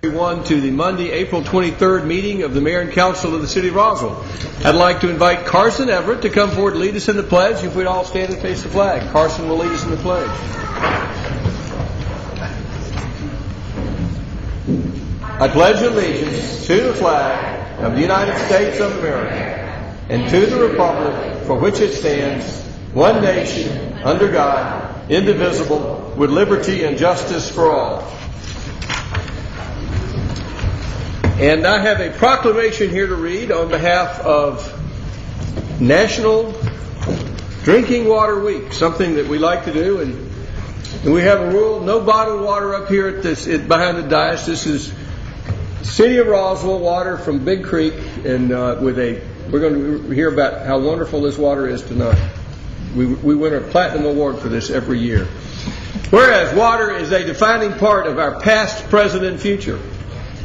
Everyone to the Monday, April 23rd meeting of the Mayor and Council of the City of Roswell. I'd like to invite Carson Everett to come forward and lead us in the pledge. If we'd all stand and face the flag. Carson will lead us in the pledge. I pledge allegiance to the flag of the United States of America and to the republic for which it stands, one nation, under God, indivisible, with liberty and justice for all. And I have a proclamation here to read on behalf of National Drinking Water Week, something that we like to do. And we have a rule, no bottled water up here at behind the dais. This is City of Roswell water from Big Creek, and we're going to hear about how wonderful this water is tonight. We win a platinum award for this every year. Whereas water is a defining part of our past, present, and future.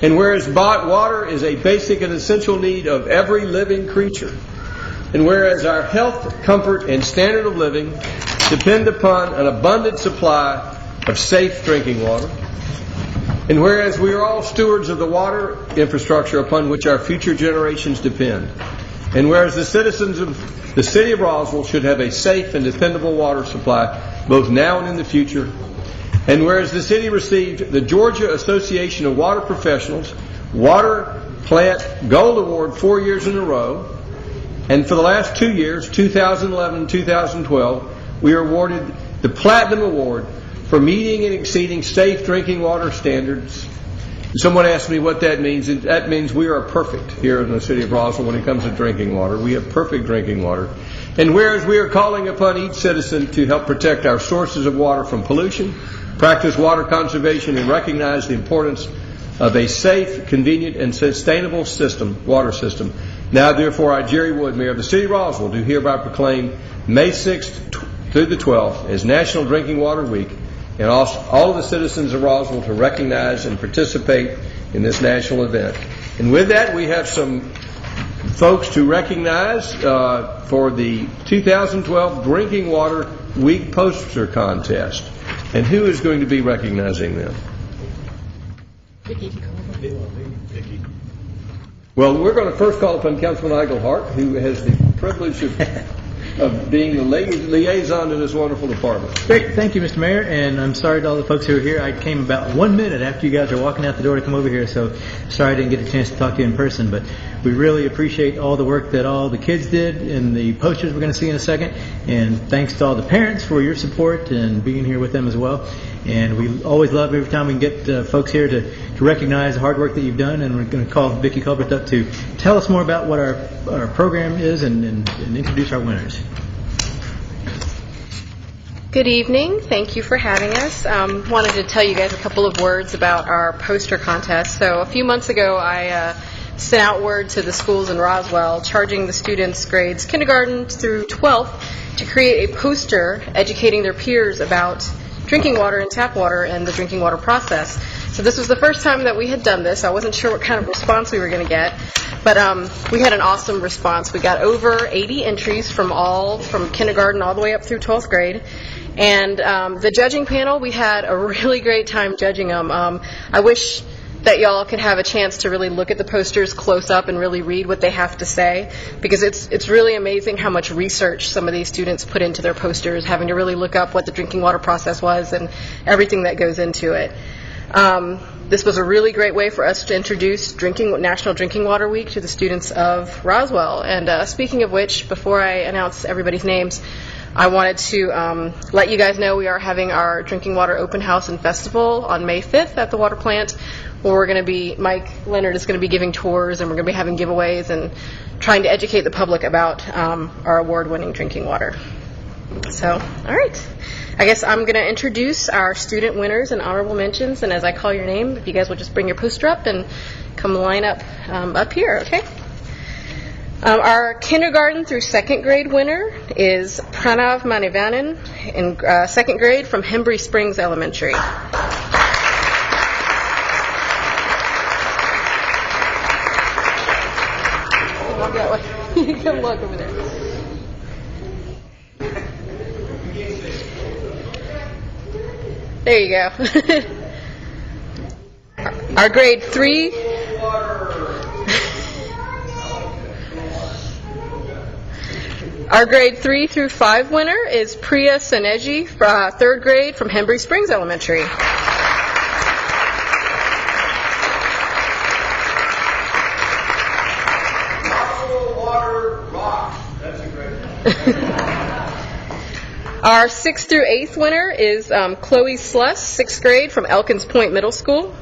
And whereas water is a basic and essential need of every living creature, and whereas our health, comfort, and standard of living depend upon an abundant supply of safe drinking water, and whereas we are all stewards of the water infrastructure upon which our future generations depend, and whereas the citizens of the City of Roswell should have a safe and dependable water supply both now and in the future, and whereas the city received the Georgia Association of Water Professionals Water Plant Gold Award 4 years in a row, and for the last 2 years, 2011 and 2012, we are awarded the Platinum Award for meeting and exceeding safe drinking water standards. Someone asked me what that means. That means we are perfect here in the City of Roswell when it comes to drinking water. We have perfect drinking water. And whereas we are calling upon each citizen to help protect our sources of water from pollution, practice water conservation, and recognize the importance of a safe, convenient, and sustainable water system. Now, therefore, I, Jerry Wood, Mayor of the City of Roswell, do hereby proclaim May 6th through the 12th as National Drinking Water Week, and all of the citizens of Roswell to recognize and participate in this national event. And with that, we have some folks to recognize for the 2012 Drinking Water Week poster contest. And who is going to be recognizing them? Vicki. Well, we're going to first call upon Councilman Eigelhart, who has the privilege of being the liaison to this wonderful department. Great. Thank you, Mr. Mayor, and I'm sorry to all the folks who are here. I came about 1 minute after you guys are walking out the door to come over here, so sorry I didn't get a chance to talk to you in person, but we really appreciate all the work that all the kids did and the posters we're going to see in a second, and thanks to all the parents for your support and being here with them as well. And we always love every time we can get folks here to recognize the hard work that you've done, and we're going to call Vicki Culbert up to tell us more about what our program is and introduce our winners. Good evening. Thank you for having us. Wanted to tell you guys a couple of words about our poster contest. So a few months ago, I sent out word to the schools in Roswell charging the students grades kindergarten through 12th to create a poster educating their peers about drinking water and tap water and the drinking water process. So this was the first time that we had done this. I wasn't sure what kind of response we were going to get, but we had an awesome response. We got over 80 entries from kindergarten all the way up through 12th grade. And the judging panel, we had a really great time judging them. I wish that y'all could have a chance to really look at the posters close up and really read what they have to say, because it's really amazing how much research some of these students put into their posters, having to really look up what the drinking water process was and everything that goes into it. This was a really great way for us to introduce National Drinking Water Week to the students of Roswell. And speaking of which, before I announce everybody's names, I wanted to let you guys know we are having our Drinking Water Open House and Festival on May 5th at the water plant, where Mike Leonard is going to be giving tours, and we're going to be having giveaways and trying to educate the public about our award-winning drinking water. So, all right. I guess I'm going to introduce our student winners and honorable mentions, and as I call your name, if you guys will just bring your poster up and come line up up here, okay? Our kindergarten through second grade winner is Pranav Manivanan in second grade from Hembry Springs Elementary. You can look over there. There you go. Our grade 3... Our grade 3 through 5 winner is Priya Saneji, 3rd grade from Hembry Springs Elementary. Our 6th through 8th winner is Chloe Sluss, 6th grade from Elkins Point Middle School.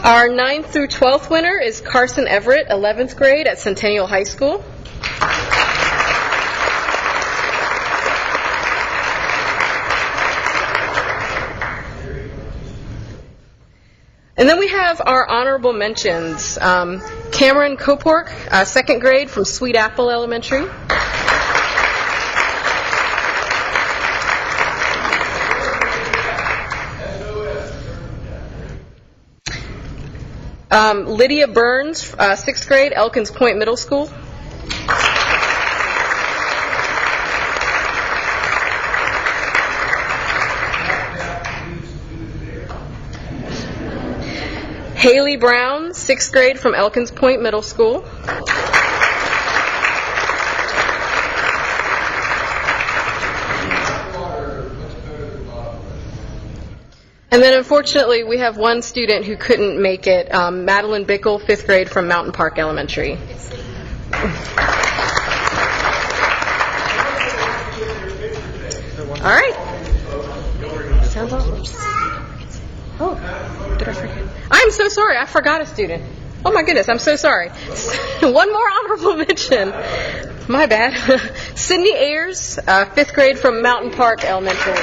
Our 9th through 12th winner is Carson Everett, 11th grade at Centennial High School. And then we have our honorable mentions. Cameron Copork, 2nd grade from Sweet Apple Elementary. Lydia Burns, 6th grade, Elkins Point Middle School. Haley Brown, 6th grade from Elkins Point Middle School. And then unfortunately we have one student who couldn't make it, Madeline Bickle, 5th grade from Mountain Park Elementary. All right. Sounds awesome. Oh, did I forget? I'm so sorry. I forgot a student. Oh my goodness, I'm so sorry. One more honorable mention. My bad. Sydney Ayers, 5th grade from Mountain Park Elementary.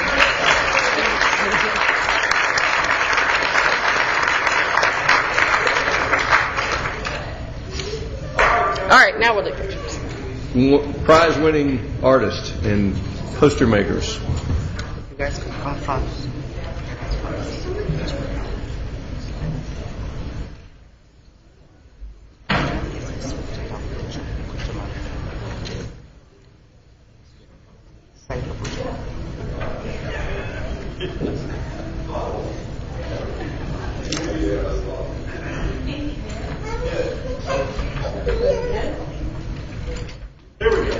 All right, now we'll do pictures. Prize-winning artists and poster makers. You guys can come front. There we go.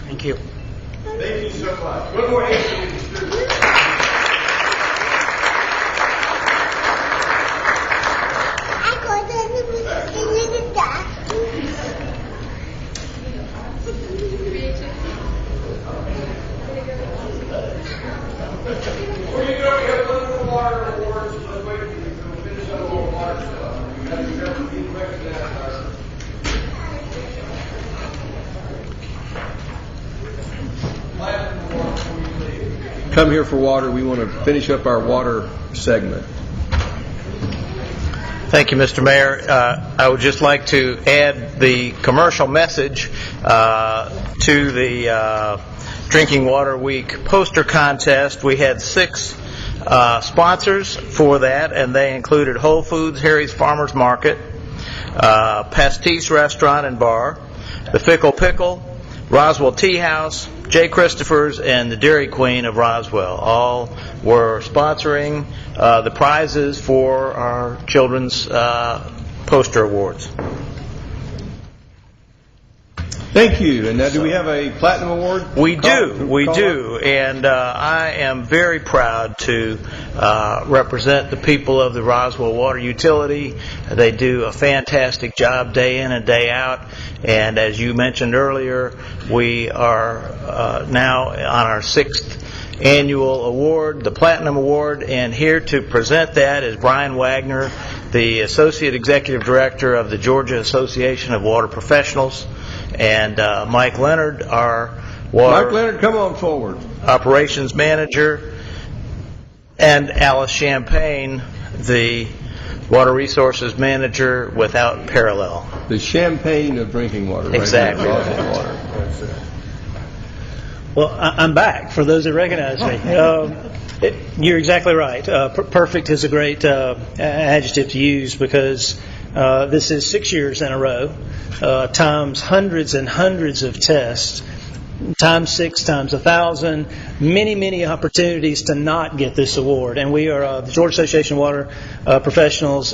Thank you. Thank you so much. One more hand for these students. Before you go, we have a little water awards. Let's wait for you to finish up a little water stuff. We have to remember to recognize our come here for water. We want to finish up our water segment. Thank you, Mr. Mayor. I would just like to add the commercial message to the Drinking Water Week poster contest. We had 6 sponsors for that, and they included Whole Foods, Harry's Farmers Market, Pastis Restaurant and Bar, the Fickle Pickle, Roswell Tea House, J. Christopher's, and the Dairy Queen of Roswell. All were sponsoring the prizes for our children's poster awards. Thank you. And now, do we have a platinum award? We do, and I am very proud to represent the people of the Roswell Water Utility. They do a fantastic job day in and day out, and as you mentioned earlier, we are now on our 6th annual award, the Platinum Award, and here to present that is Brian Wagner, the Associate Executive Director of the Georgia Association of Water Professionals, and Mike Leonard, our Water Mike Leonard, come on forward. Operations Manager, and Alice Champagne, the Water Resources Manager without parallel. The champagne of drinking water. Right? Exactly. Roslyn water. Well, I'm back, for those that recognize me. You're exactly right. Perfect is a great adjective to use, because this is 6 years in a row, times hundreds and hundreds of tests, times 6, times 1,000, many opportunities to not get this award. And we are, the Georgia Association of Water Professionals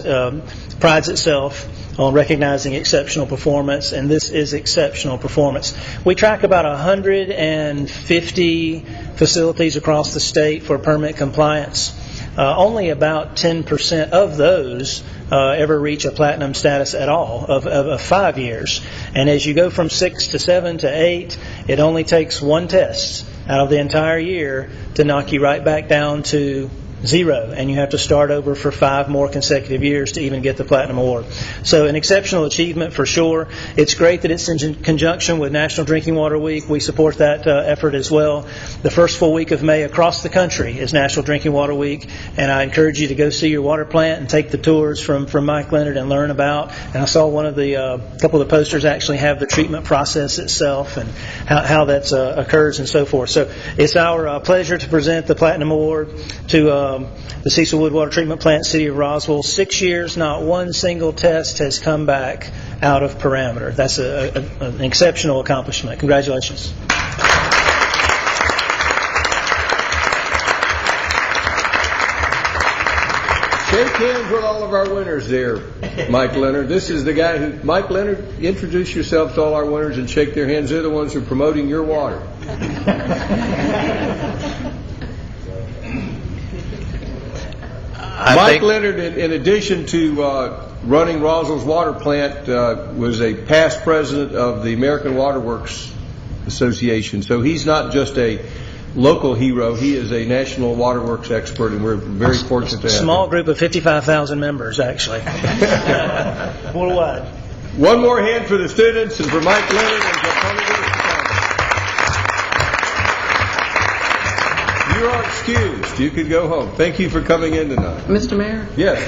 prides itself on recognizing exceptional performance, and this is exceptional performance. We track about 150 facilities across the state for permit compliance. Only about 10% of those ever reach a platinum status at all of 5 years. And as you go from 6 to 7 to 8, it only takes one test out of the entire year to knock you right back down to 0, and you have to start over for 5 more consecutive years to even get the Platinum Award. So an exceptional achievement for sure. It's great that it's in conjunction with National Drinking Water Week. We support that effort as well. The first full week of May across the country is National Drinking Water Week, and I encourage you to go see your water plant and take the tours from Mike Leonard and learn about. And I saw one of the couple of the posters actually have the treatment process itself and how that occurs and so forth. So it's our pleasure to present the Platinum Award to the Cecil Wood Water Treatment Plant, City of Roswell. 6 years, not one single test has come back out of parameter. That's an exceptional accomplishment. Congratulations. Shake hands with all of our winners there, Mike Leonard. This is the guy who, Mike Leonard, introduce yourself to all our winners and shake their hands. They're the ones who are promoting your water. Mike Leonard, in addition to running Roswell's water plant, was a past president of the American Water Works Association. So he's not just a local hero, he is a national waterworks expert, and we're very fortunate to have Small him. group of 55,000 members, actually. Worldwide. One more hand for the students and for Mike Leonard and for Senator. You are excused. You can go home. Thank you for coming in tonight. Mr. Mayor, Yes.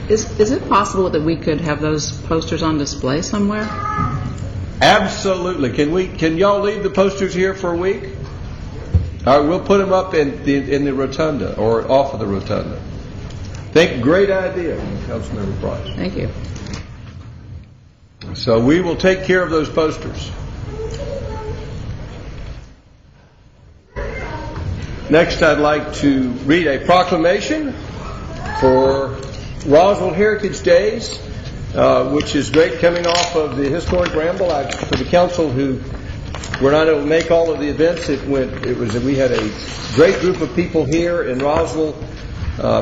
is it possible that we could have those posters on display somewhere? Absolutely. Can y'all leave the posters here for a week? All right, we'll put them up in the rotunda or off of the rotunda. Great idea, Councilmember Price. Thank you. So we will take care of those posters. Next, I'd like to read a proclamation for Roswell Heritage Days, which is great coming off of the historic ramble. For the council who were not able to make all of the events, we had a great group of people here in Roswell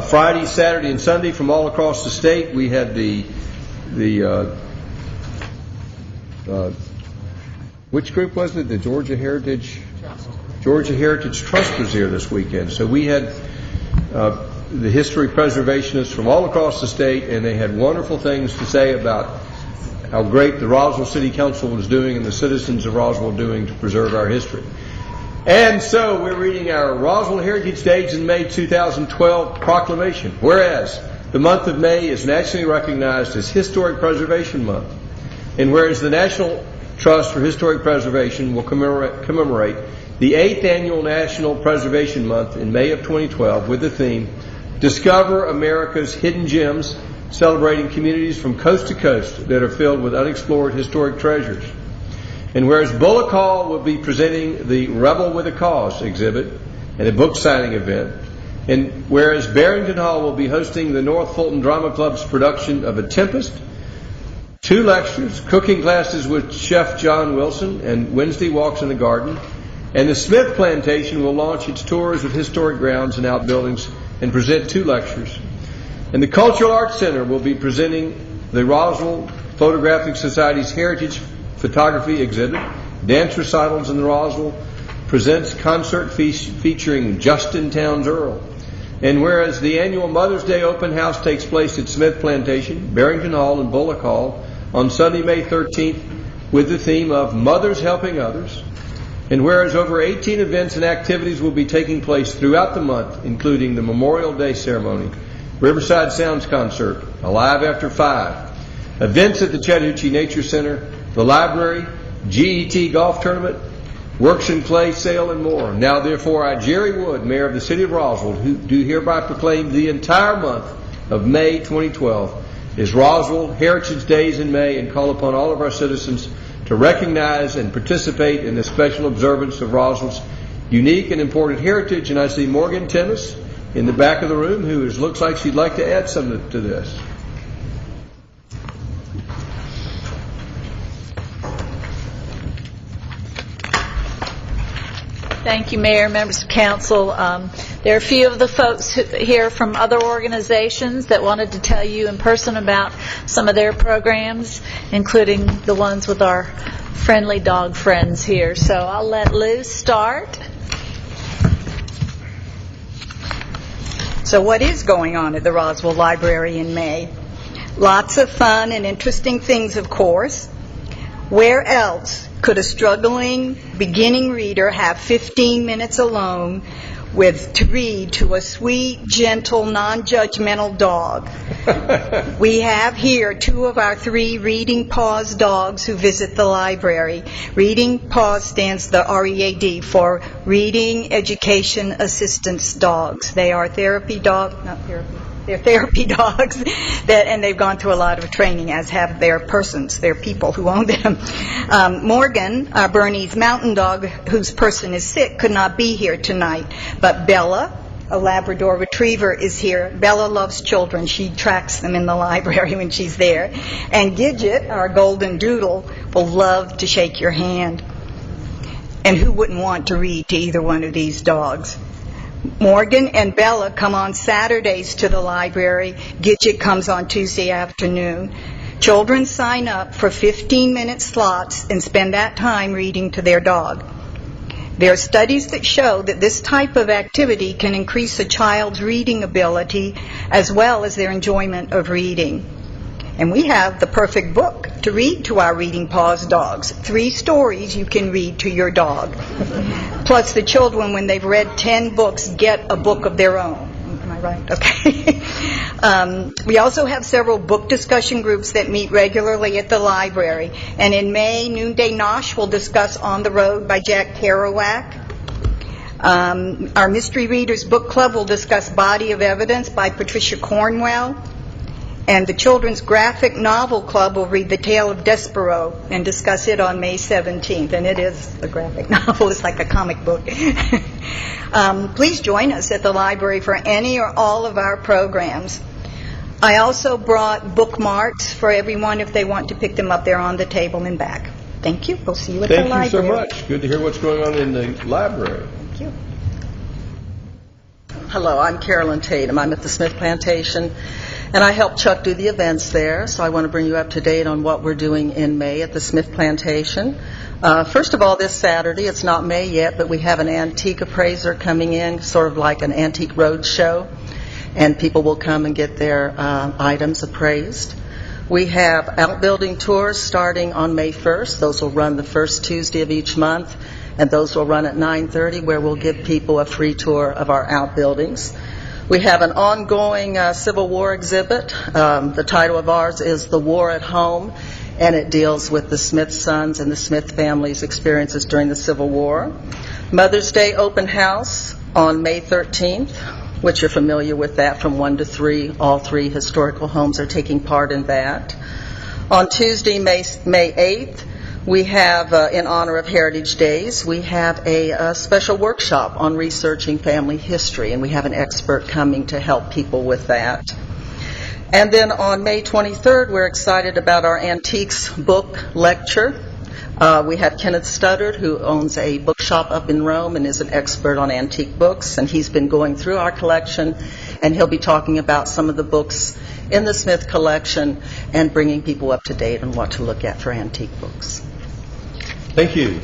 Friday, Saturday, and Sunday from all across the state. We had which group was it? The Georgia Heritage Trust was here this weekend. So we had the history preservationists from all across the state, and they had wonderful things to say about how great the Roswell City Council was doing and the citizens of Roswell doing to preserve our history. And so we're reading our Roswell Heritage Days in May 2012 proclamation. Whereas the month of May is nationally recognized as Historic Preservation Month, and whereas the National Trust for Historic Preservation will commemorate the 8th Annual National Preservation Month in May of 2012 with the theme, Discover America's Hidden Gems, celebrating communities from coast to coast that are filled with unexplored historic treasures. And whereas Bullock Hall will be presenting the Rebel with a Cause exhibit and a book signing event, and whereas Barrington Hall will be hosting the North Fulton Drama Club's production of A Tempest, 2 lectures, cooking classes with Chef John Wilson, and Wednesday Walks in the Garden, and the Smith Plantation will launch its tours of historic grounds and outbuildings and present 2 lectures. And the Cultural Arts Center will be presenting the Roswell Photographic Society's Heritage Photography exhibit, dance recitals in the Roswell, presents concert featuring Justin Townes Earl. And whereas the annual Mother's Day open house takes place at Smith Plantation, Barrington Hall, and Bullock Hall on Sunday, May 13th with the theme of Mothers Helping Others, And whereas over 18 events and activities will be taking place throughout the month, including the Memorial Day ceremony, Riverside Sounds Concert, Alive After 5, events at the Chattahoochee Nature Center, the library, GET Golf Tournament, Works and Play Sale, and more. Now therefore I, Jerry Wood, Mayor of the City of Roswell, do hereby proclaim the entire month of May 2012 is Roswell Heritage Days in May, and call upon all of our citizens to recognize and participate in the special observance of Roswell's unique and important heritage. And I see Morgan Timmis in the back of the room, who looks like she'd like to add something to this. Thank you, Mayor, members of council. There are a few of the folks here from other organizations that wanted to tell you in person about some of their programs, including the ones with our friendly dog friends here. So I'll let Lou start. So what is going on at the Roswell Library in May? Lots of fun and interesting things, of course. Where else could a struggling beginning reader have 15 minutes alone to read to a sweet, gentle, non-judgmental dog? We have here 2 of our 3 Reading Paws dogs who visit the library. Reading Paws stands the READ for Reading Education Assistance Dogs. They are therapy dogs, not therapy. They're therapy dogs, and they've gone through a lot of training, as have their persons, their people who own them. Morgan, our Bernese mountain dog, whose person is sick, could not be here tonight. But Bella, a Labrador Retriever, is here. Bella loves children. She tracks them in the library when she's there. And Gidget, our Golden Doodle, will love to shake your hand. And who wouldn't want to read to either one of these dogs? Morgan and Bella come on Saturdays to the library. Gidget comes on Tuesday afternoon. Children sign up for 15-minute slots and spend that time reading to their dog. There are studies that show that this type of activity can increase a child's reading ability as well as their enjoyment of reading. And we have the perfect book to read to our Reading Paws dogs. 3 stories you can read to your dog. Plus the children, when they've read 10 books, get a book of their own. Am I right? Okay. We also have several book discussion groups that meet regularly at the library. And in May, Noonday Nosh will discuss On the Road by Jack Kerouac. Our Mystery Readers Book Club will discuss Body of Evidence by Patricia Cornwell. And the Children's Graphic Novel Club will read The Tale of Despero and discuss it on May 17th. And it is a graphic novel. It's like a comic book. Please join us at the library for any or all of our programs. I also brought bookmarks for everyone if they want to pick them up. They're on the table in back. Thank you. We'll see you at the library. Thank you so much. Good to hear what's going on in the library. Thank you. Hello, I'm Carolyn Tatum. I'm at the Smith Plantation, and I help Chuck do the events there, so I want to bring you up to date on what we're doing in May at the Smith Plantation. First of all, this Saturday, it's not May yet, but we have an antique appraiser coming in, sort of like an antique road show, and people will come and get their items appraised. We have outbuilding tours starting on May 1st. Those will run the first Tuesday of each month, and those will run at 9:30, where we'll give people a free tour of our outbuildings. We have an ongoing Civil War exhibit. The title of ours is The War at Home, and it deals with the Smith sons and the Smith family's experiences during the Civil War. Mother's Day open house on May 13th, which you're familiar with that, from 1 to 3. All 3 historical homes are taking part in that. On Tuesday, May 8th, we have, in honor of Heritage Days, we have a special workshop on researching family history, and we have an expert coming to help people with that. And then on May 23rd, we're excited about our Antiques Book Lecture. We have Kenneth Studdard, who owns a bookshop up in Rome and is an expert on antique books, and he's been going through our collection, and he'll be talking about some of the books in the Smith collection and bringing people up to date on what to look at for antique books. Thank you.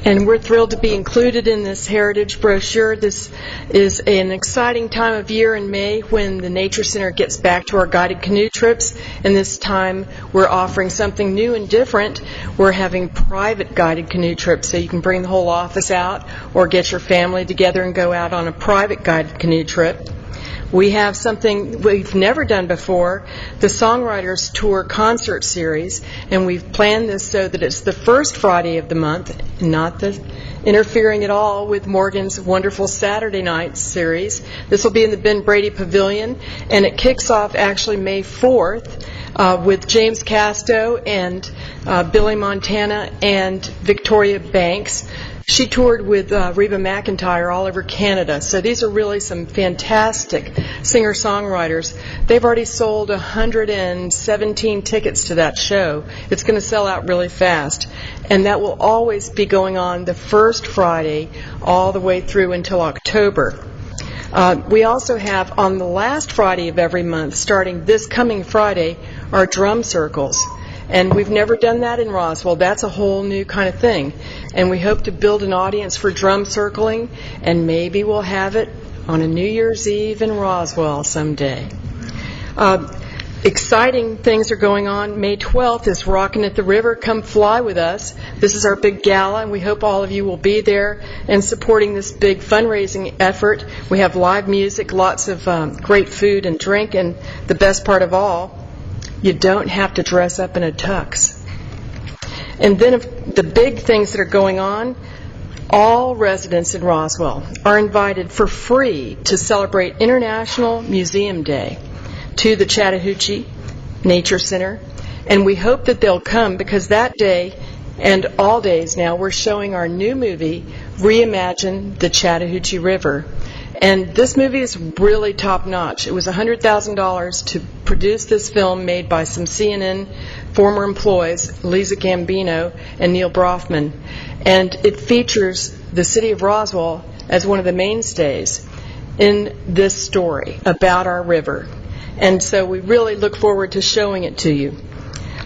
And we're thrilled to be included in this heritage brochure. This is an exciting time of year in May when the Nature Center gets back to our guided canoe trips. And this time we're offering something new and different. We're having private guided canoe trips, so you can bring the whole office out or get your family together and go out on a private guided canoe trip. We have something we've never done before, the Songwriters Tour concert series, and we've planned this so that it's the first Friday of the month, not interfering at all with Morgan's wonderful Saturday night series. This will be in the Ben Brady Pavilion, and it kicks off actually May 4th with James Casto and Billy Montana and Victoria Banks. She toured with Reba McEntire all over Canada. So these are really some fantastic singer-songwriters. They've already sold 117 tickets to that show. It's going to sell out really fast. And that will always be going on the first Friday all the way through until October. We also have on the last Friday of every month, starting this coming Friday, our drum circles. And we've never done that in Roswell. That's a whole new kind of thing. And we hope to build an audience for drum circling, and maybe we'll have it on a New Year's Eve in Roswell someday. Exciting things are going on. May 12th is Rockin' at the River. Come fly with us. This is our big gala, and we hope all of you will be there and supporting this big fundraising effort. We have live music, lots of great food and drink, and the best part of all, you don't have to dress up in a tux. And then the big things that are going on, all residents in Roswell are invited for free to celebrate International Museum Day to the Chattahoochee Nature Center. And we hope that they'll come because that day and all days now we're showing our new movie, Reimagine the Chattahoochee River. And this movie is really top-notch. It was $100,000 to produce this film made by some CNN former employees, Lisa Gambino and Neil Brofman. And it features the city of Roswell as one of the mainstays in this story about our river. And so we really look forward to showing it to you.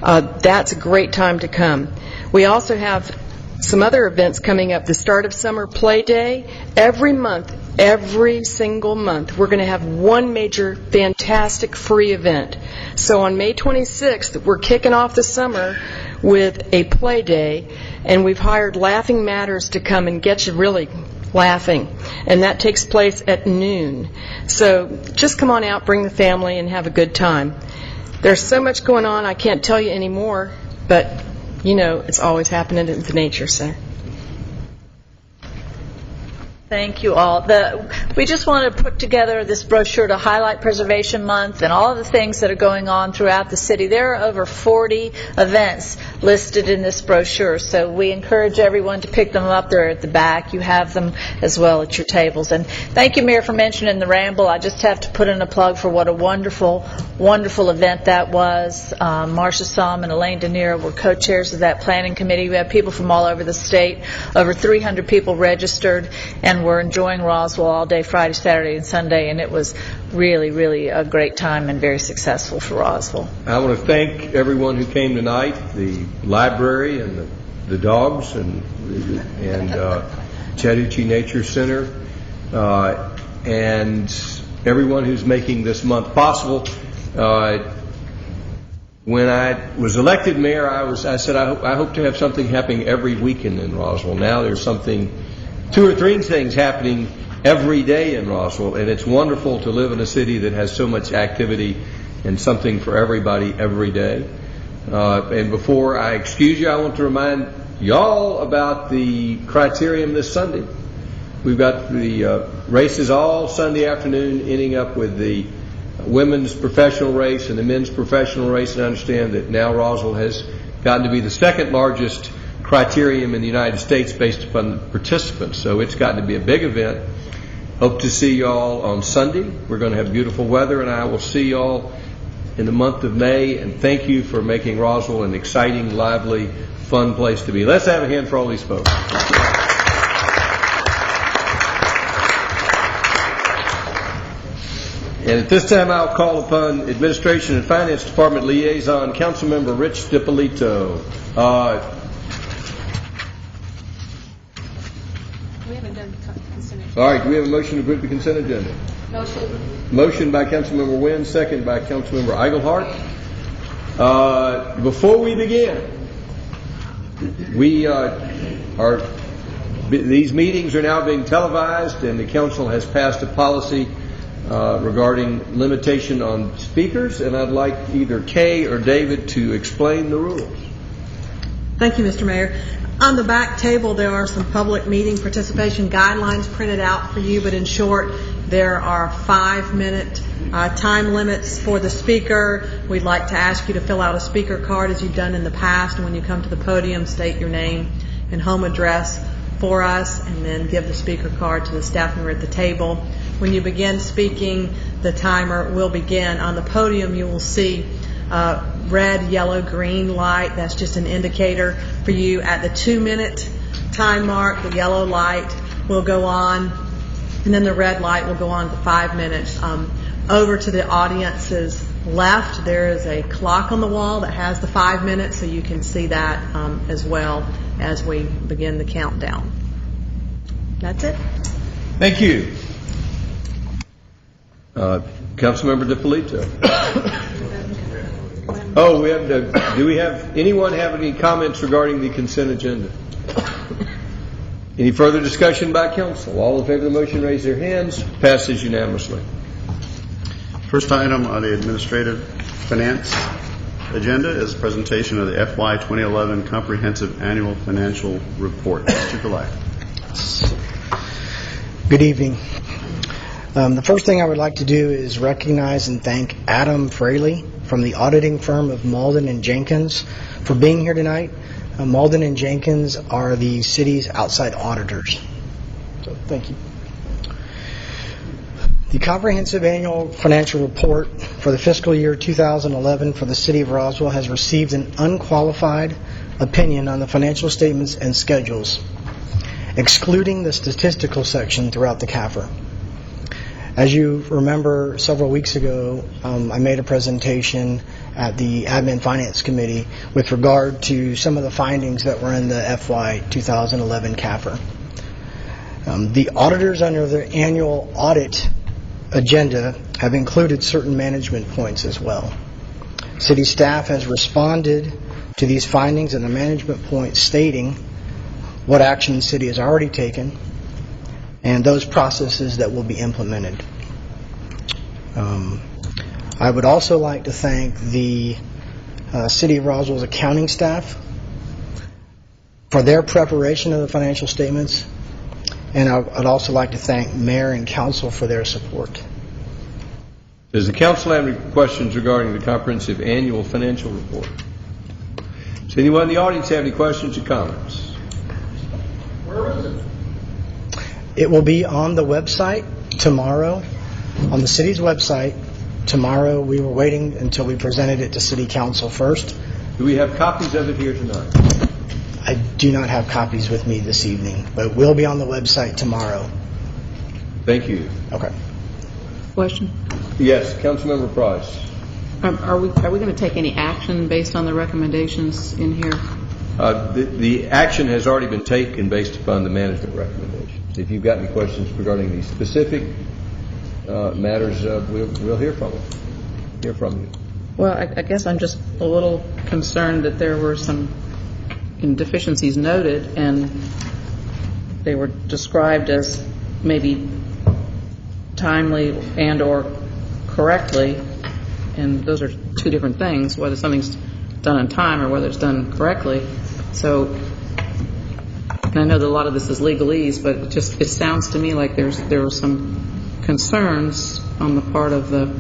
That's a great time to come. We also have some other events coming up. The Start of Summer Play Day. Every month, every single month, we're going to have one major, fantastic free event. So on May 26th, we're kicking off the summer with a play day, and we've hired Laughing Matters to come and get you really laughing. And that takes place at noon. So just come on out, bring the family, and have a good time. There's so much going on, I can't tell you anymore, but you know it's always happening at the Nature Center. Thank you all. We just want to put together this brochure to highlight Preservation Month and all of the things that are going on throughout the city. There are over 40 events listed in this brochure, so we encourage everyone to pick them up. They're at the back. You have them as well at your tables. And thank you, Mayor, for mentioning the Ramble. I just have to put in a plug for what a wonderful, wonderful event that was. Marcia Somm and Elaine Denier were co-chairs of that planning committee. We have people from all over the state. Over 300 people registered, and we're enjoying Roswell all day, Friday, Saturday, and Sunday, and it was really, really a great time and very successful for Roswell. I want to thank everyone who came tonight, the library and the dogs and Chattahoochee Nature Center, and everyone who's making this month possible. When I was elected mayor, I said I hope to have something happening every weekend in Roswell. Now there's two or three things happening every day in Roswell, and it's wonderful to live in a city that has so much activity and something for everybody every day. And before I excuse you, I want to remind y'all about the criterium this Sunday. We've got the races all Sunday afternoon, ending up with the women's professional race and the men's professional race, and I understand that now Roswell has gotten to be the second largest criterium in the United States based upon the participants, so it's gotten to be a big event. Hope to see y'all on Sunday. We're going to have beautiful weather, and I will see y'all in the month of May, and thank you for making Roswell an exciting, lively, fun place to be. Let's have a hand for all these folks. And at this time, I'll call upon Administration and Finance Department Liaison, Councilmember Rich DiPolito. All right, do we have a motion to approve the consent agenda? Motion by Councilmember Wynn, second by Councilmember Eichelhart. Before we begin, these meetings are now being televised, and the council has passed a policy regarding limitation on speakers, and I'd like either Kay or David to explain the rules. Thank you, Mr. Mayor. On the back table, there are some public meeting participation guidelines printed out for you, but in short, there are 5-minute time limits for the speaker. We'd like to ask you to fill out a speaker card as you've done in the past, and when you come to the podium, state your name and home address for us, and then give the speaker card to the staff member at the table. When you begin speaking, the timer will begin. On the podium, you will see red, yellow, green light. That's just an indicator for you. At the 2-minute time mark, the yellow light will go on, and then the red light will go on to 5 minutes. Over to the audience's left, there is a clock on the wall that has the 5 minutes, so you can see that as well as we begin the countdown. That's it. Thank you. Councilmember DiPolito. Oh, do we have anyone have any comments regarding the consent agenda? Any further discussion by council? All in favor of the motion, raise their hands. Passes unanimously. First item on the administrative finance agenda is a presentation of the FY 2011 Comprehensive Annual Financial Report. Mr. Goliath. Good evening. The first thing I would like to do is recognize and thank Adam Fraley from the auditing firm of Malden and Jenkins for being here tonight. Malden and Jenkins are the city's outside auditors. So thank you. The Comprehensive Annual Financial Report for the fiscal year 2011 for the City of Roswell has received an unqualified opinion on the financial statements and schedules, excluding the statistical section throughout the CAFR. As you remember, several weeks ago, I made a presentation at the Admin Finance Committee with regard to some of the findings that were in the FY 2011 CAFR. The auditors under the annual audit agenda have included certain management points as well. City staff has responded to these findings and the management points stating what action the city has already taken and those processes that will be implemented. I would also like to thank the City of Roswell's accounting staff for their preparation of the financial statements, and I'd also like to thank Mayor and Council for their support. Does the Council have any questions regarding the Comprehensive Annual Financial Report? Does anyone in the audience have any questions or comments? Where is it? It will be on the website tomorrow, on the city's website tomorrow. We were waiting until we presented it to City Council first. Do we have copies of it here tonight? I do not have copies with me this evening, but it will be on the website tomorrow. Thank you. Okay. Question? Yes, Councilmember Price. Are we going to take any action based on the recommendations in here? The action has already been taken based upon the management recommendations. If you've got any questions regarding the specific matters, we'll hear from you. Well, I guess I'm just a little concerned that there were some deficiencies noted, and they were described as maybe timely and or correctly, and those are two different things, whether something's done on time or whether it's done correctly. So, and I know that a lot of this is legalese, but it sounds to me like there were some concerns on the part of the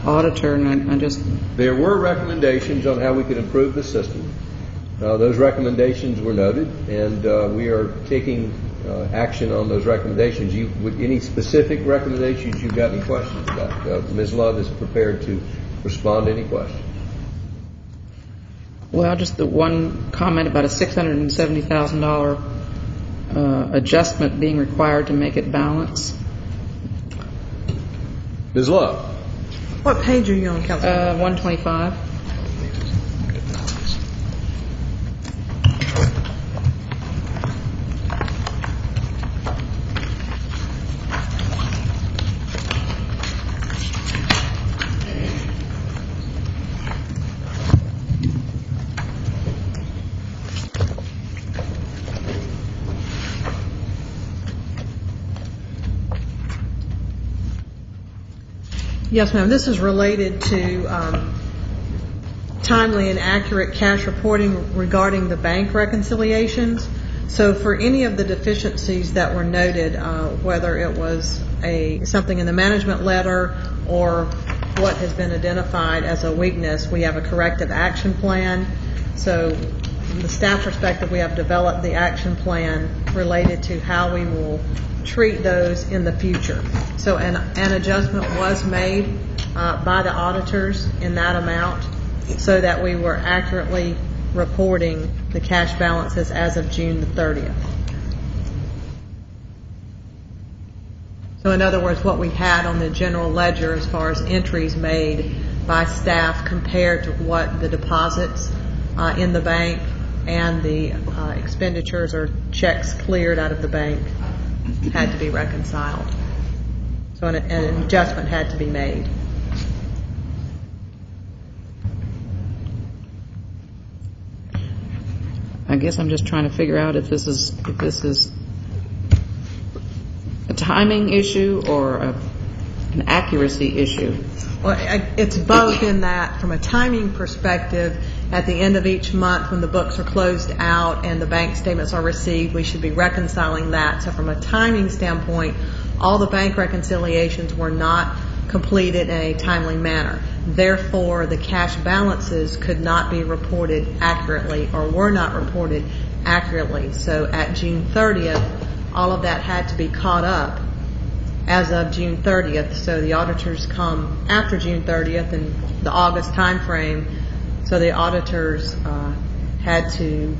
auditor, and I just... There were recommendations on how we could improve the system. Those recommendations were noted, and we are taking action on those recommendations. Any specific recommendations you've got any questions about? Ms. Love is prepared to respond to any questions. Well, just the one comment about a $670,000 adjustment being required to make it balance. Ms. Love. What page are you on, Councilman? 125. Yes, ma'am. This is related to timely and accurate cash reporting regarding the bank reconciliations. So for any of the deficiencies that were noted, whether it was something in the management letter or what has been identified as a weakness, we have a corrective action plan. So from the staff perspective, we have developed the action plan related to how we will treat those in the future. So an adjustment was made by the auditors in that amount so that we were accurately reporting the cash balances as of June the 30th. So in other words, what we had on the general ledger as far as entries made by staff compared to what the deposits in the bank and the expenditures or checks cleared out of the bank had to be reconciled. So an adjustment had to be made. I guess I'm just trying to figure out if this is a timing issue or an accuracy issue. Well, it's both in that from a timing perspective, at the end of each month when the books are closed out and the bank statements are received, we should be reconciling that. So from a timing standpoint, all the bank reconciliations were not completed in a timely manner. Therefore, the cash balances could not be reported accurately or were not reported accurately. So at June 30th, all of that had to be caught up as of June 30th. So the auditors come after June 30th in the August time frame. So the auditors had to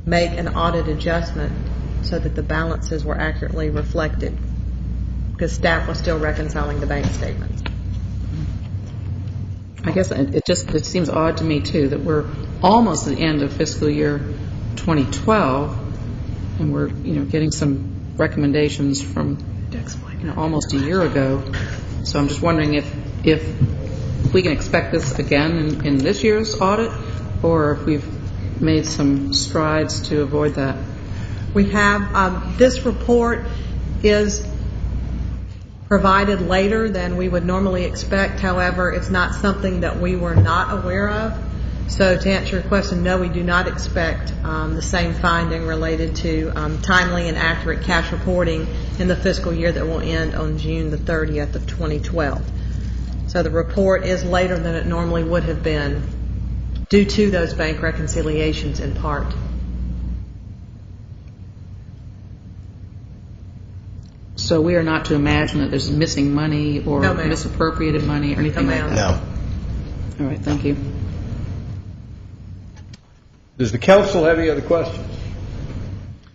make an audit adjustment so that the balances were accurately reflected because staff was still reconciling the bank statements. I guess it seems odd to me too that we're almost at the end of fiscal year 2012 and we're getting some recommendations from almost a year ago. So I'm just wondering if we can expect this again in this year's audit, or if we've made some strides to avoid that. We have this report is provided later than we would normally expect. However, it's not something that we were not aware of. So to answer your question, no, we do not expect the same finding related to timely and accurate cash reporting in the fiscal year that will end on June the 30th of 2012. So the report is later than it normally would have been due to those bank reconciliations in part. So we are not to imagine that there's missing money or misappropriated money or anything like that? No. All right, thank you. Does the council have any other questions?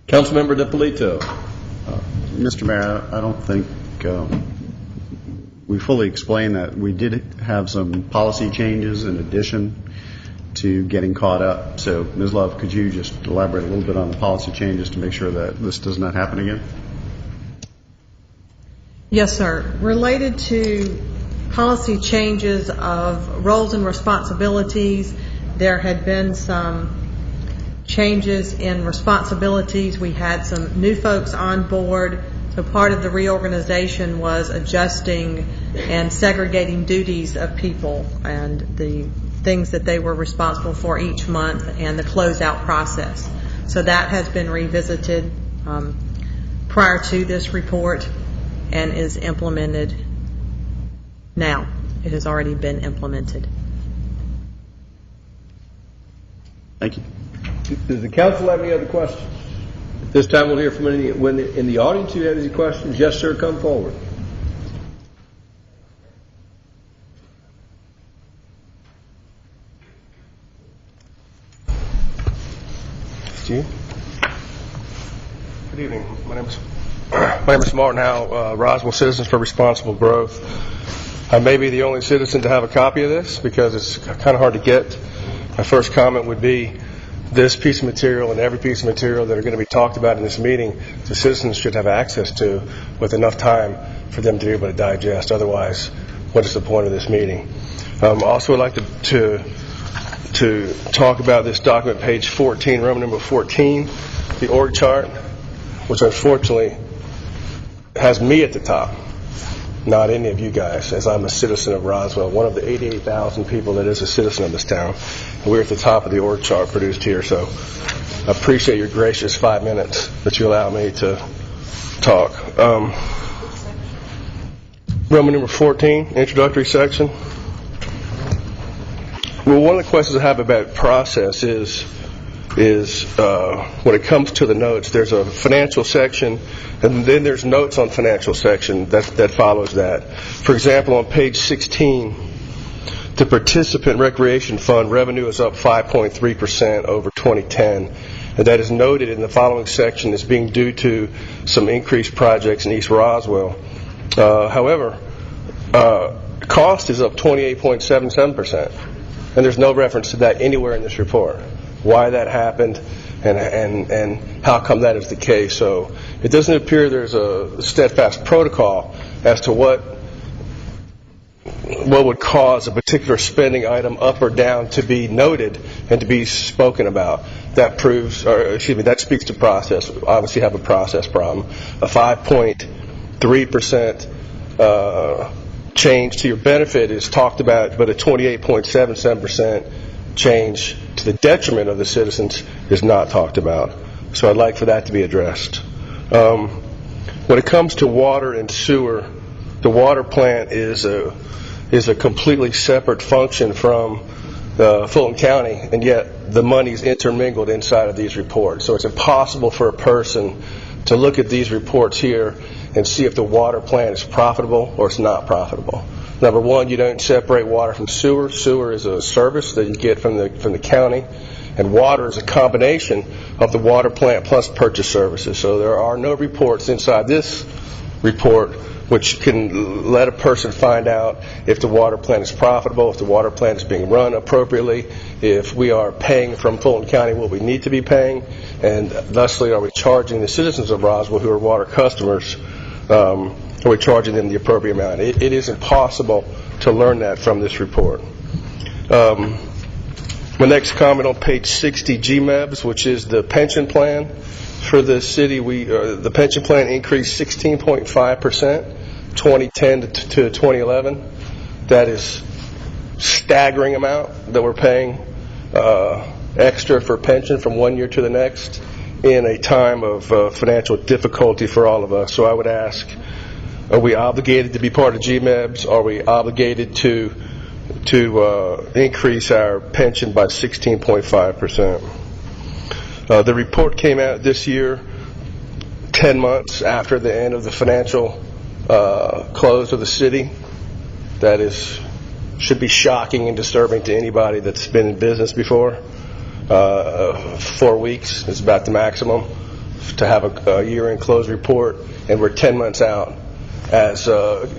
Councilmember DiPolito. Mr. Mayor, I don't think we fully explained that we did have some policy changes in addition to getting caught up. So, Ms. Love, could you just elaborate a little bit on the policy changes to make sure that this does not happen again? Yes, sir. Related to policy changes of roles and responsibilities, there had been some changes in responsibilities. We had some new folks on board. So part of the reorganization was adjusting and segregating duties of people and the things that they were responsible for each month and the closeout process. So that has been revisited prior to this report and is implemented now. It has already been implemented. Thank you. Does the council have any other questions? At this time, we'll hear from anyone in the audience who has any questions. Yes, sir, come forward. Steve? Good evening. My name is Martin Howe, Roswell Citizens for Responsible Growth. I may be the only citizen to have a copy of this because it's kind of hard to get. My first comment would be this piece of material and every piece of material that are going to be talked about in this meeting, the citizens should have access to with enough time for them to be able to digest. Otherwise, what is the point of this meeting? Also, I'd like to talk about this document, page 14, Roman number 14, the org chart, which unfortunately has me at the top. not any of you guys, as I'm a citizen of Roswell, one of the 88,000 people that is a citizen of this town. And we're at the top of the org chart produced here, so I appreciate your gracious 5 minutes that you allow me to talk. Roman number 14, introductory section. Well, one of the questions I have about process is when it comes to the notes, there's a financial section, and then there's notes on financial section that follows that. For example, on page 16, the participant recreation fund revenue is up 5.3% over 2010, and that is noted in the following section as being due to some increased projects in East Roswell. However, cost is up 28.77%, and there's no reference to that anywhere in this report. Why that happened and how come that is the case. So it doesn't appear there's a steadfast protocol as to what would cause a particular spending item up or down to be noted and to be spoken about. That that speaks to process. We obviously have a process problem. A 5.3% change to your benefit is talked about, but a 28.77% change to the detriment of the citizens is not talked about. So I'd like for that to be addressed. When it comes to water and sewer, the water plant is a completely separate function from Fulton County, and yet the money's intermingled inside of these reports. So it's impossible for a person to look at these reports here and see if the water plant is profitable or it's not profitable. Number one, you don't separate water from sewer. Sewer is a service that you get from the county, and water is a combination of the water plant plus purchase services. So there are no reports inside this report which can let a person find out if the water plant is profitable, if the water plant is being run appropriately, if we are paying from Fulton County what we need to be paying, and thusly are we charging the citizens of Roswell who are water customers, are we charging them the appropriate amount? It is impossible to learn that from this report. My next comment on page 60, GMEBs, which is the pension plan for the city. The pension plan increased 16.5%, 2010 to 2011. That is staggering amount that we're paying extra for pension from one year to the next in a time of financial difficulty for all of us. So I would ask, are we obligated to be part of GMEBs? Are we obligated to increase our pension by 16.5%? The report came out this year, 10 months after the end of the financial close of the city. That should be shocking and disturbing to anybody that's been in business before. 4 weeks is about the maximum to have a year-end close report, and we're 10 months out. As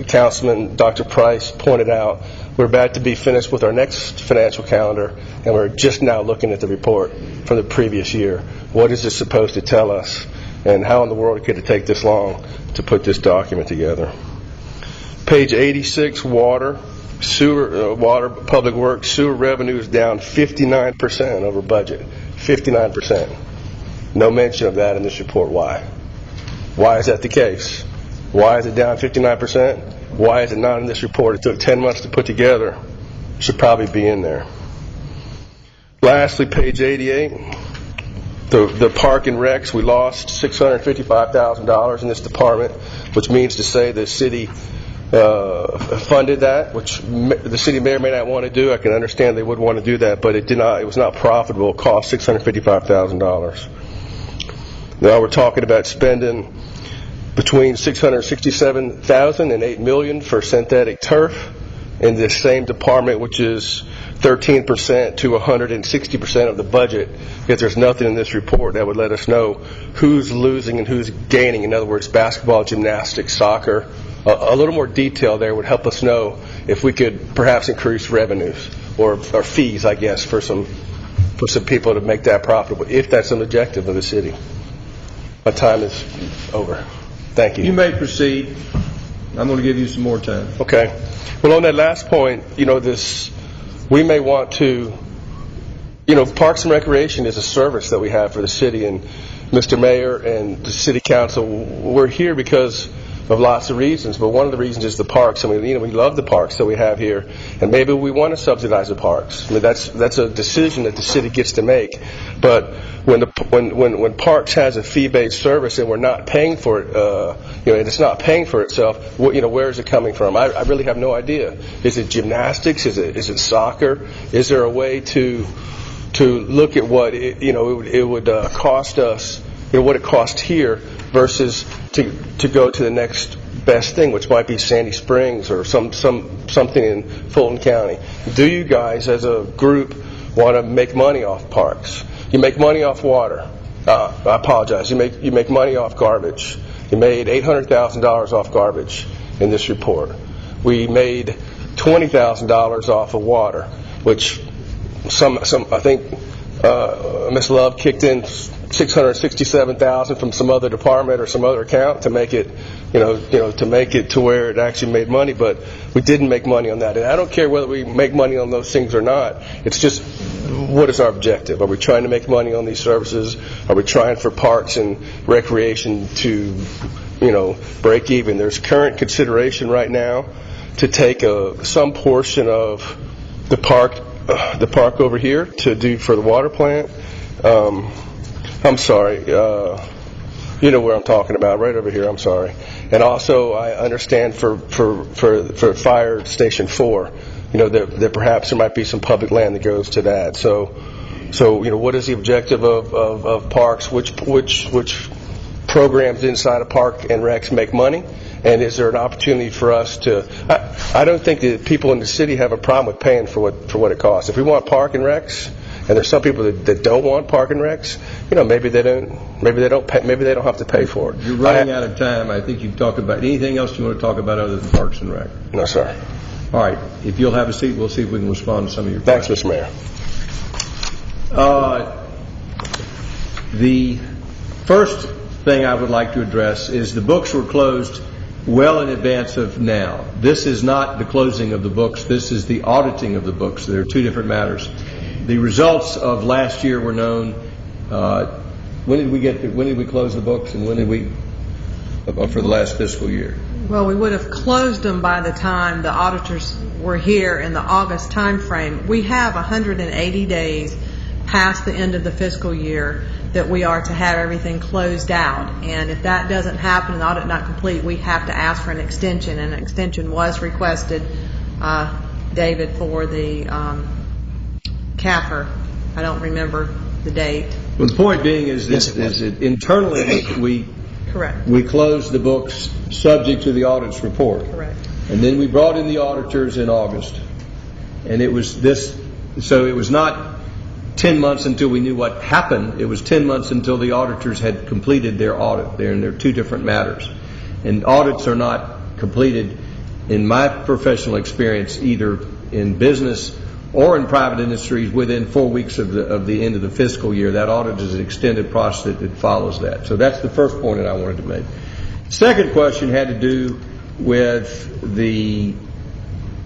Councilman Dr. Price pointed out, we're about to be finished with our next financial calendar, and we're just now looking at the report from the previous year. What is this supposed to tell us, and how in the world could it take this long to put this document together? Page 86, water, public works, sewer revenue is down 59% over budget. 59%. No mention of that in this report. Why? Why is that the case? Why is it down 59%? Why is it not in this report? It took 10 months to put together. It should probably be in there. Lastly, page 88, the park and recs, we lost $655,000 in this department, which means to say the city funded that, which the city may or may not want to do. I can understand they would want to do that, but it did not. It was not profitable. It cost $655,000. Now we're talking about spending between $667,000 and $8 million for synthetic turf in this same department, which is 13% to 160% of the budget. Yet there's nothing in this report that would let us know who's losing and who's gaining. In other words, basketball, gymnastics, soccer. A little more detail there would help us know if we could perhaps increase revenues or fees, I guess, for some people to make that profitable, if that's an objective of the city. My time is over. Thank you. You may proceed. I'm going to give you some more time. Okay. Well, on that last point, we may want to, Parks and Recreation is a service that we have for the city, and Mr. Mayor and the City Council, we're here because lots of reasons, but one of the reasons is the parks. I mean, we love the parks that we have here, and maybe we want to subsidize the parks. I mean, that's a decision that the city gets to make. But when Parks has a fee-based service and we're not paying for it, and it's not paying for itself, where is it coming from? I really have no idea. Is it gymnastics? Is it soccer? Is there a way to look at what it would cost us, what it costs here versus to go to the next best thing, which might be Sandy Springs or something in Fulton County? Do you guys, as a group, want to make money off parks? You make money off water. I apologize. You make money off garbage. You made $800,000 off garbage in this report. We made $20,000 off of water, which I think Ms. Love kicked in $667,000 from some other department or some other account to make it, to make it to where it actually made money. But we didn't make money on that. And I don't care whether we make money on those things or not. It's just, what is our objective? Are we trying to make money on these services? Are we trying for parks and recreation to, break even? There's current consideration right now to take some portion of the park over here to do for the water plant. I'm sorry. You know where I'm talking about, right over here. I'm sorry. And also, I understand for Fire Station 4, that perhaps there might be some public land that goes to that. So what is the objective of parks? Which programs inside of Park and Recs make money? And is there an opportunity for us to? I don't think that people in the city have a problem with paying for what it costs. If we want Park and Recs, and there's some people that don't want Park and Recs, maybe they don't have to pay for it. You're running out of time. I think you've talked about anything else you want to talk about other than Parks and Rec. No, sir. All right. If you'll have a seat, we'll see if we can respond to some of your questions. Thanks, Mr. Mayor. The first thing I would like to address is the books were closed well in advance of now. This is not the closing of the books. This is the auditing of the books. There are two different matters. The results of last year were known. When did we close the books, and when did we for the last fiscal year? Well, we would have closed them by the time the auditors were here in the August time frame. We have 180 days past the end of the fiscal year that we are to have everything closed out. And if that doesn't happen and the audit not complete, we have to ask for an extension. And an extension was requested, David, for the CAFR. I don't remember the date. Well, the point being is that internally we closed the books subject to the audit's report. Correct. And then we brought in the auditors in August. And it was so it was not 10 months until we knew what happened. It was 10 months until the auditors had completed their audit. They're two different matters. And audits are not completed, in my professional experience, either in business or in private industries within 4 weeks of the end of the fiscal year. That audit is an extended process that follows that. So that's the first point that I wanted to make. Second question had to do with the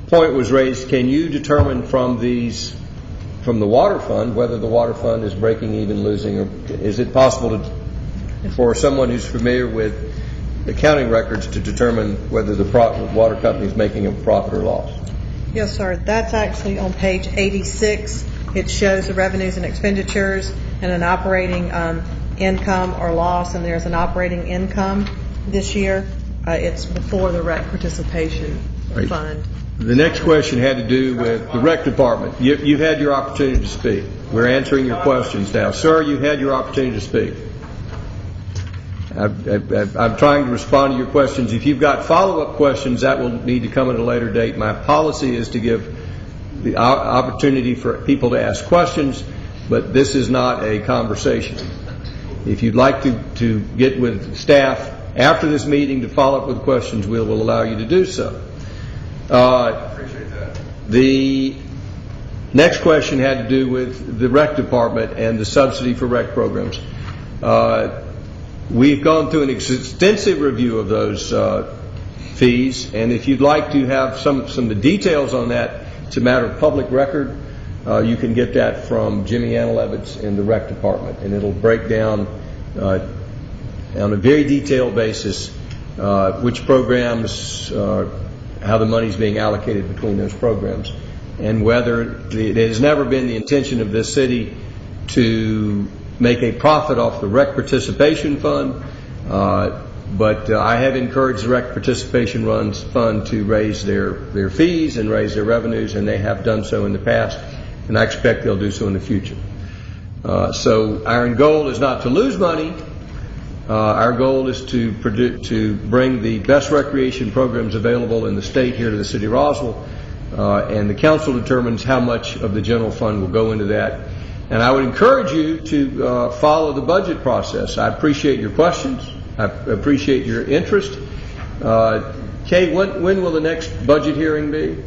point was raised, can you determine from the water fund whether the water fund is breaking even, losing, or is it possible for someone who's familiar with accounting records to determine whether the water company is making a profit or loss? Yes, sir. That's actually on page 86. It shows the revenues and expenditures and an operating income or loss, and there's an operating income this year. It's before the rec participation fund. The next question had to do with the rec department. You've had your opportunity to speak. We're answering your questions now. Sir, you've had your opportunity to speak. I'm trying to respond to your questions. If you've got follow-up questions, that will need to come at a later date. My policy is to give the opportunity for people to ask questions, but this is not a conversation. If you'd like to get with staff after this meeting to follow up with questions, we will allow you to do so. Appreciate that. The next question had to do with the rec department and the subsidy for rec programs. We've gone through an extensive review of those fees, and if you'd like to have some of the details on that, it's a matter of public record. You can get that from Jimmy Analevitz in the rec department, and it'll break down on a very detailed basis which programs, how the money's being allocated between those programs, and whether it has never been the intention of this city to make a profit off the rec participation fund, but I have encouraged the rec participation fund to raise their fees and raise their revenues, and they have done so in the past, and I expect they'll do so in the future. So our goal is not to lose money. Our goal is to bring the best recreation programs available in the state here to the city of Roswell, and the council determines how much of the general fund will go into that. And I would encourage you to follow the budget process. I appreciate your questions. I appreciate your interest. Kay, when will the next budget hearing be?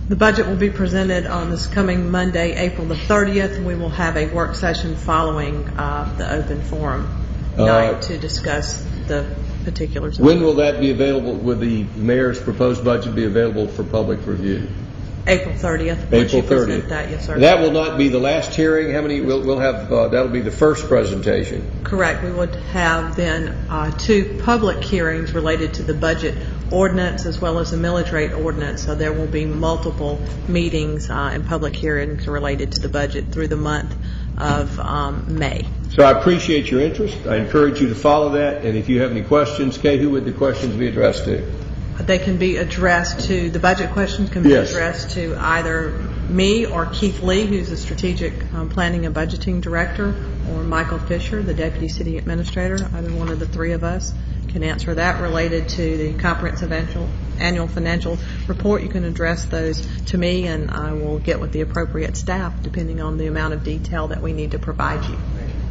The budget will be presented on this coming Monday, April the 30th, and we will have a work session following the open forum night to discuss the particulars. When will that be available? Will the mayor's proposed budget be available for public review? April 30th. April 30th. That, yes, sir. That will not be the last hearing. How many? We'll have. That'll be the first presentation. Correct. We would have then 2 public hearings related to the budget ordinance as well as the millage rate ordinance. So there will be multiple meetings and public hearings related to the budget through the month of May. So I appreciate your interest. I encourage you to follow that. And if you have any questions, Kay, who would the questions be addressed to? They can be addressed to, the budget questions can be addressed to either me or Keith Lee, who's the Strategic Planning and Budgeting Director, or Michael Fisher, the Deputy City Administrator. Either one of the 3 of us can answer that. Related to the comprehensive annual financial report, you can address those to me, and I will get with the appropriate staff depending on the amount of detail that we need to provide you.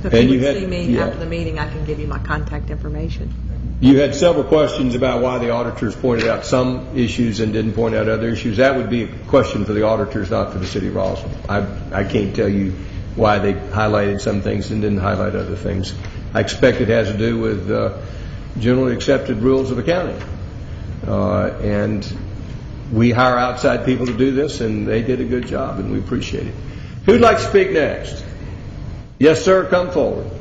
So if you would see me after the meeting, I can give you my contact information. You had several questions about why the auditors pointed out some issues and didn't point out other issues. That would be a question for the auditors, not for the city of Roswell. I can't tell you why they highlighted some things and didn't highlight other things. I expect it has to do with generally accepted rules of accounting. And we hire outside people to do this, and they did a good job, and we appreciate it. Who'd like to speak next? Yes, sir, come forward.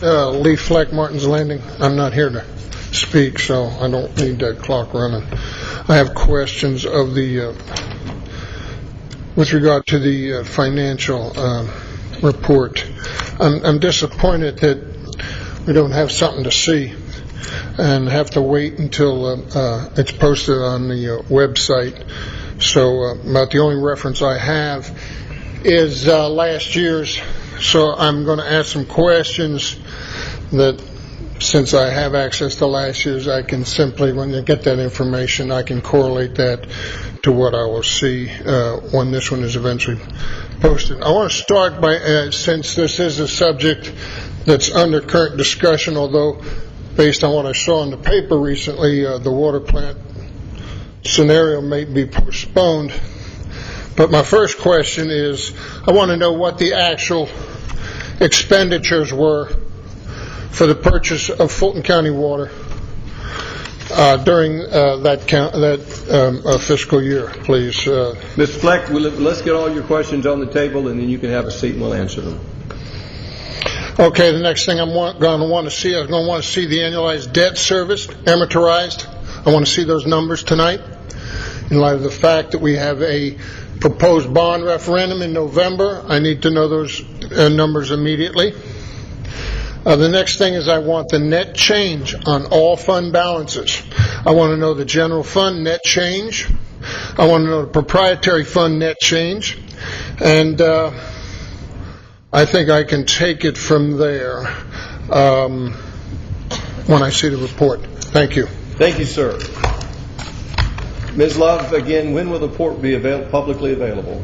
Lee Fleck, Martin's Landing. I'm not here to speak, so I don't need that clock running. I have questions of the, with regard to the financial report. I'm disappointed that we don't have something to see and have to wait until it's posted on the website. So about the only reference I have is last year's. So I'm going to ask some questions that, since I have access to last year's, I can simply, when you get that information, I can correlate that to what I will see when this one is eventually posted. I want to start by, since this is a subject that's under current discussion, although based on what I saw in the paper recently, the water plant scenario may be postponed. But my first question is, I want to know what the actual expenditures were for the purchase of Fulton County water during that fiscal year, please. Mr. Fleck, let's get all your questions on the table, and then you can have a seat and we'll answer them. Okay, the next thing I'm going to want to see, I'm going to want to see the annualized debt service amortized. I want to see those numbers tonight, in light of the fact that we have a proposed bond referendum in November. I need to know those numbers immediately. The next thing is I want the net change on all fund balances. I want to know the general fund net change. I want to know the proprietary fund net change. And I think I can take it from there when I see the report. Thank you. Thank you, sir. Ms. Love, again, when will the report be publicly available?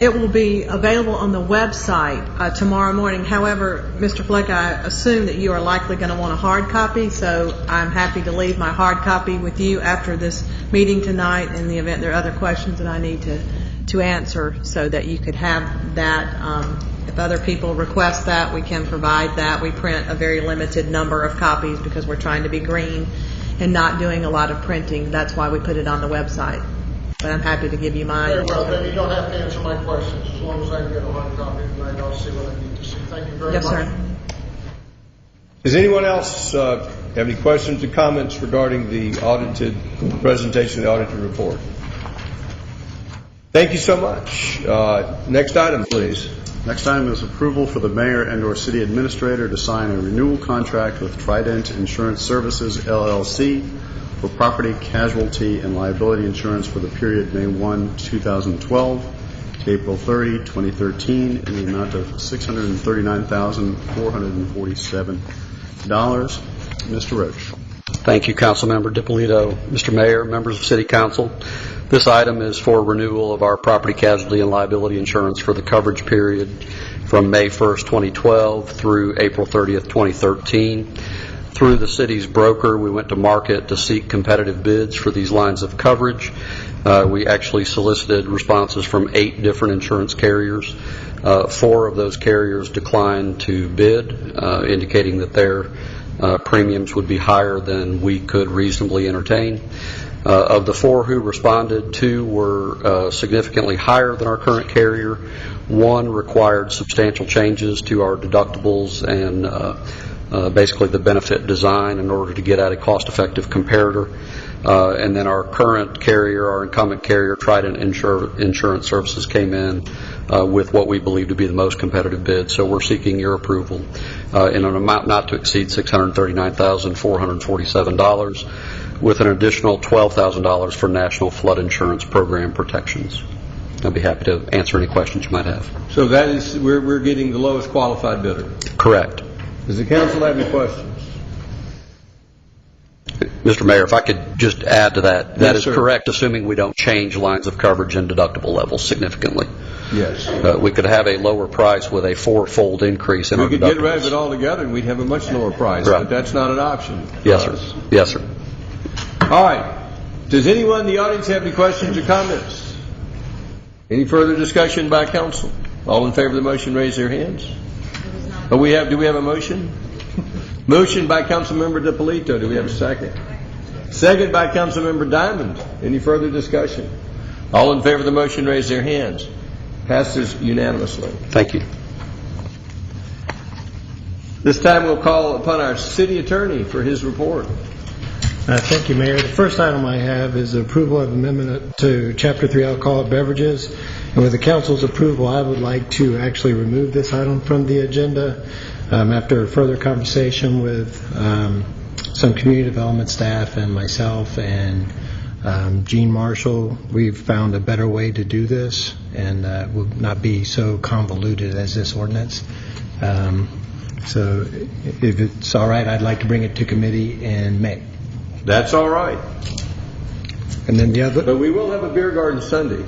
It will be available on the website tomorrow morning. However, Mr. Fleck, I assume that you are likely going to want a hard copy, so I'm happy to leave my hard copy with you after this meeting tonight in the event there are other questions that I need to answer, so that you could have that. If other people request that, we can provide that. We print a very limited number of copies because we're trying to be green and not doing a lot of printing. That's why we put it on the website. but I'm happy to give you mine. Very well, then you don't have to answer my questions. As long as I can get a hard copy tonight, I'll see what I need to see. Thank you very much. Yes, sir. Does anyone else have any questions or comments regarding the presentation of the audited report? Thank you so much. Next item, please. Next item is approval for the mayor and/or city administrator to sign a renewal contract with Trident Insurance Services, LLC, for property, casualty, and liability insurance for the period May 1, 2012 to April 30, 2013, in the amount of $639,447. Mr. Roach. Thank you, Councilmember DiPolito. Mr. Mayor, members of City Council, this item is for renewal of our property, casualty, and liability insurance for the coverage period from May 1st, 2012 through April 30th, 2013. Through the city's broker, we went to market to seek competitive bids for these lines of coverage. We actually solicited responses from 8 different insurance carriers. 4 of those carriers declined to bid, indicating that their premiums would be higher than we could reasonably entertain. Of the 4 who responded, 2 were significantly higher than our current carrier. 1 required substantial changes to our deductibles and basically the benefit design in order to get at a cost-effective comparator. And then our current carrier, our incumbent carrier, Trident Insurance Services, came in with what we believe to be the most competitive bid. So we're seeking your approval in an amount not to exceed $639,447, with an additional $12,000 for National Flood Insurance Program protections. I'll be happy to answer any questions you might have. So that is, we're getting the lowest qualified bidder. Correct. Does the council have any questions? Mr. Mayor, if I could just add to that, that Yes, is sir. correct, assuming we don't change lines of coverage and deductible levels significantly. Yes. We could have a lower price with a 4-fold increase in We our could deductibles. get rid of it all together and we'd have a much lower price, Right. but that's not an option. for Yes, sir. us. Yes, sir. All right. Does anyone in the audience have any questions or comments? Any further discussion by council? All in favor of the motion, raise their hands. Do we have a motion? Motion by Councilmember DiPolito. Do we have a second? Second by Councilmember Diamond. Any further discussion? All in favor of the motion, raise their hands. Passes unanimously. Thank you. This time we'll call upon our city attorney for his report. Thank you, Mayor. The first item I have is approval of amendment to Chapter 3 alcoholic beverages. And with the council's approval, I would like to actually remove this item from the agenda. After further conversation with some community development staff and myself and Gene Marshall, we've found a better way to do this and will not be so convoluted as this ordinance. So if it's all right, I'd like to bring it to committee in May. That's all right. And then the other... But we will have a beer garden Sunday.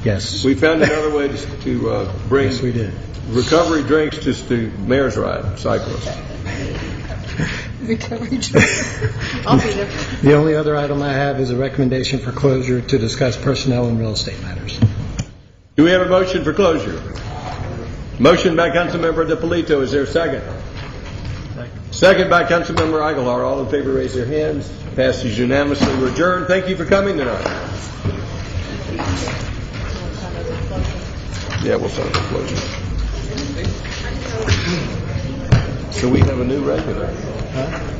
Yes. We found another way to bring Yes, we did. recovery drinks to Mayor's Ride cyclists. I'll be there. The only other item I have is a recommendation for closure to discuss personnel and real estate matters. Do we have a motion for closure? Motion by Councilmember DiPolito. Is there a second? Second by Councilmember Aguilar. All in favor, raise their hands. Passes unanimously. We're adjourned. Thank you for coming tonight. Yeah, we'll start the closure. So we have a new regular. Huh?